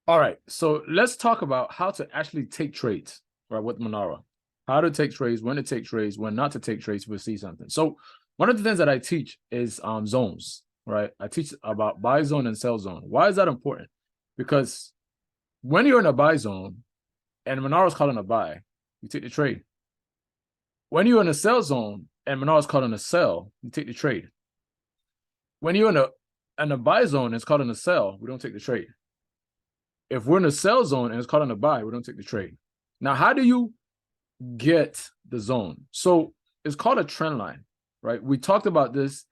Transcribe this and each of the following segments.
All right, so let's talk about how to actually take trades, right, with Manara. How to take trades, when to take trades, when not to take trades if we see something. So one of the things that I teach is zones, right? I teach about buy zone and sell zone. Why is that important? Because when you're in a buy zone and Manara's calling a buy, you take the trade. When you're in a sell zone and Manara's calling a sell, you take the trade. When you're in a buy zone and it's calling a sell, we don't take the trade. If we're in a sell zone and it's calling a buy, we don't take the trade. Now, how do you get the zone? So it's called a trend line, right? We talked about this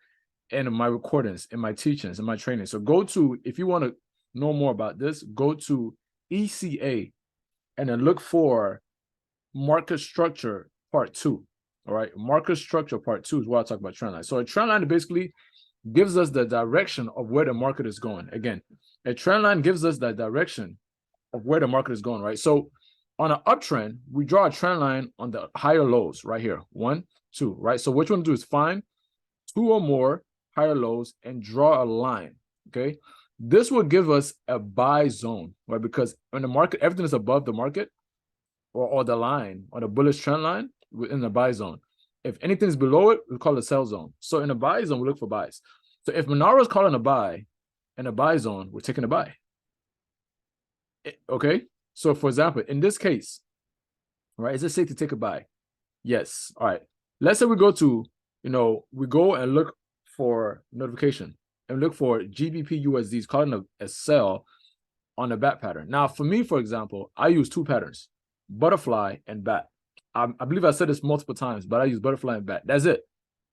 in my recordings, in my teachings, in my training. So go to, if you want to know more about this, go to ECA and then look for market structure part 2. All right, market structure part 2 is what I talk about trend line. So a trend line basically gives us the direction of where the market is going. Again, a trend line gives us the direction of where the market is going, right? So on an uptrend, we draw a trend line on the higher lows right here, 1, 2, right? So what you want to do is find 2 or more higher lows and draw a line, okay? This will give us a buy zone, right? Because when the market, everything is above the market or the line, or the bullish trend line, within the buy zone. If anything is below it, we call it sell zone. So in a buy zone, we look for buys. So if Manara is calling a buy in a buy zone, we're taking a buy. Okay. So for example, in this case, right, is it safe to take a buy? Yes. All right. Let's say we go to, we go and look for notification and look for GBP USDs calling a sell on a bat pattern. Now, for me, for example, I use 2 patterns, butterfly and bat. I believe I said this multiple times, but I use butterfly and bat. That's it.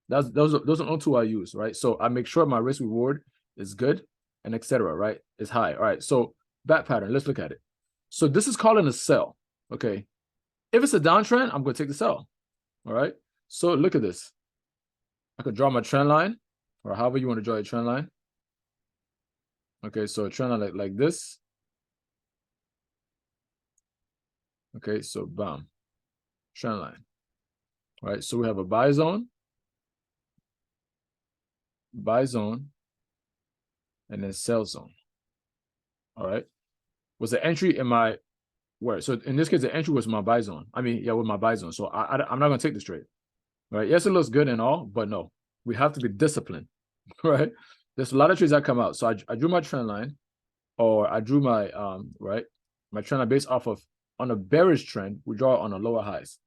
Those are the only 2 I use, right? So I make sure my risk reward is good and etc. Right? Is high. All right. So bat pattern. Let's look at it. So this is calling a sell. Okay. If it's a downtrend, I'm going to take the sell. All right. So look at this. I could draw my trend line, or however you want to draw a trend line. Okay. So a trend line like this. Okay. So bam, trend line. All right. So we have a buy zone, and then sell zone. All right. Was the entry in my where? So in this case, the entry was my buy zone. I mean, yeah, with my buy zone. So I'm not going to take this trade. Right. Yes, it looks good and all, but no, we have to be disciplined. Right. There's a lot of trades that come out. So I drew my trend line, or I drew my my trend line based off of, on a bearish trend, we draw on a lower highs.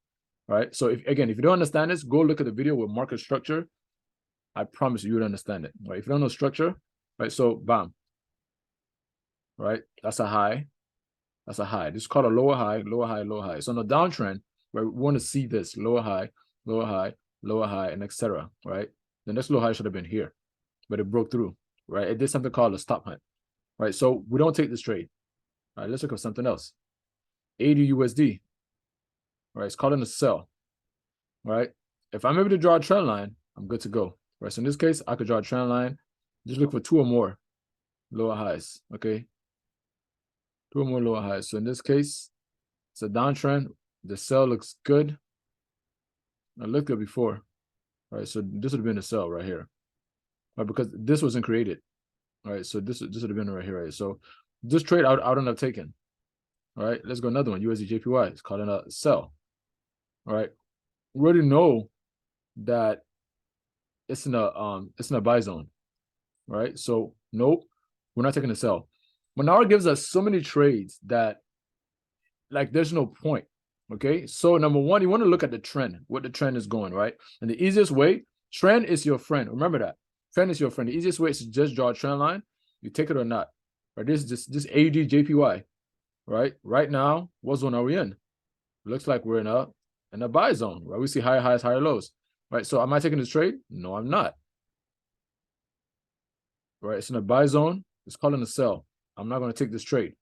Right. So if you don't understand this, go look at the video with market structure. I promise you would understand it. Right. If you don't know structure, right? So bam. Right. That's a high. That's a high. This is called a lower high, lower high, lower high. So on the downtrend, right, we want to see this lower high, lower high, lower high, and etc. Right. The next low high should have been here, but it broke through. Right. It did something called a stop hunt. Right. So we don't take this trade. All right. Let's look at something else. 80 USD. Right. It's calling a sell. Right. If I'm able to draw a trend line, I'm good to go. Right. So in this case, I could draw a trend line. Just look for 2 or more lower highs. Okay. 2 or more lower highs. So in this case, it's a downtrend. The sell looks good. I looked at it before. Right. So this would have been a sell right here. Right, because this wasn't created. All right. So this would have been right here. Right. So this trade I would end up taking. All right. Let's go another one. USD JPY. It's calling a sell. All right. We already know that it's in a buy zone. Right. So nope, we're not taking a sell. Manara gives us so many trades that, like, there's no point. Okay. So number one, you want to look at the trend, what the trend is going, right? And the easiest way, trend is your friend. Remember that. Trend is your friend. The easiest way is to just draw a trend line. You take it or not. Right. This is this AUD JPY. Right. Right now, what zone are we in? Looks like we're in a buy zone, right? We see higher highs, higher lows. Right. So am I taking this trade? No, I'm not. Right. It's in a buy zone. It's calling a sell. I'm not going to take this trade.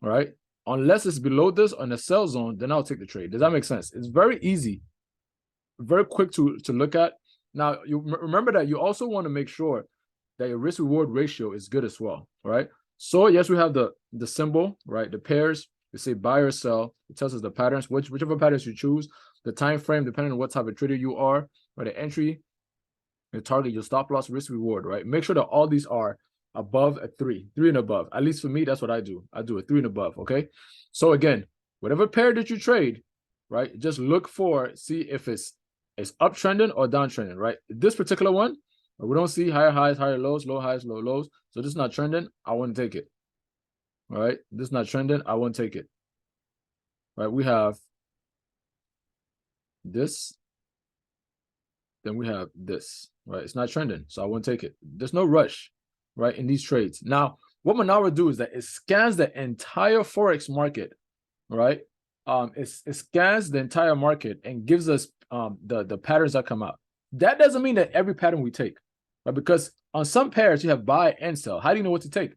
All right. Unless it's below this on the sell zone, then I'll take the trade. Does that make sense? It's very easy, very quick to look at. Now, you remember that you also want to make sure that your risk reward ratio is good as well, right? So yes, we have the symbol, right? The pairs. We say buy or sell. It tells us the patterns, whichever patterns you choose, the time frame, depending on what type of trader you are, or the entry, your target, your stop loss, risk reward, right? Make sure that all these are above a 3 and above. At least for me, that's what I do. I do a 3 and above. Okay. So again, whatever pair that you trade, right, just look for, see if it's uptrending or downtrending, right? This particular one, we don't see higher highs, higher lows, low highs, low lows. So this is not trending. I wouldn't take it. All right. This is not trending. I won't take it. Right. We have this. Then we have this. Right. It's not trending. So I won't take it. There's no rush, right, in these trades. Now, what Manara do is that it scans the entire Forex market, right? It scans the entire market and gives us the patterns that come out. That doesn't mean that every pattern we take, right? Because on some pairs you have buy and sell. How do you know what to take?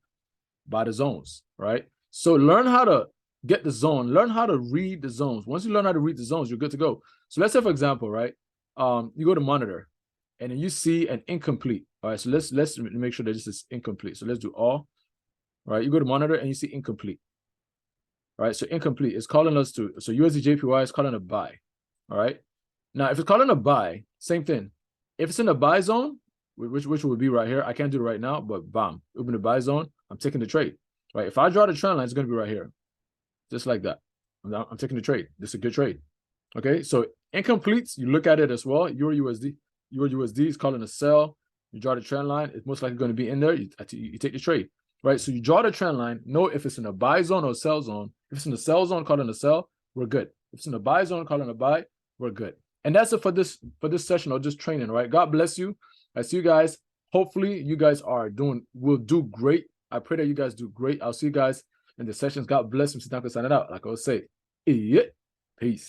By the zones, right? So learn how to get the zone, learn how to read the zones. Once you learn how to read the zones, you're good to go. So let's say, for example, right, you go to monitor and then you see an incomplete. All right, so let's make sure that this is incomplete. So let's do all. Right, you go to monitor and you see incomplete. All right, so incomplete is calling us to, so USD JPY is calling a buy. All right, now if it's calling a buy, same thing. If it's in the buy zone, which would be right here, I can't do it right now, but bam, open the buy zone, I'm taking the trade. Right, if I draw the trend line, it's going to be right here, just like that. I'm taking the trade. This is a good trade. Okay, so incompletes, you look at it as well. Euro USD is calling a sell. You draw the trend line, it's most likely going to be in there. You take the trade. Right, so you draw the trend line, know if it's in a buy zone or sell zone. If it's in the sell zone, calling a sell, we're good. If it's in the buy zone, calling a buy, we're good. And that's it for this session or just training, right? God bless you. I see you guys. Hopefully you guys will do great. I pray that you guys do great. I'll see you guys in the sessions. God bless you. Sign it out. Like I always say, peace.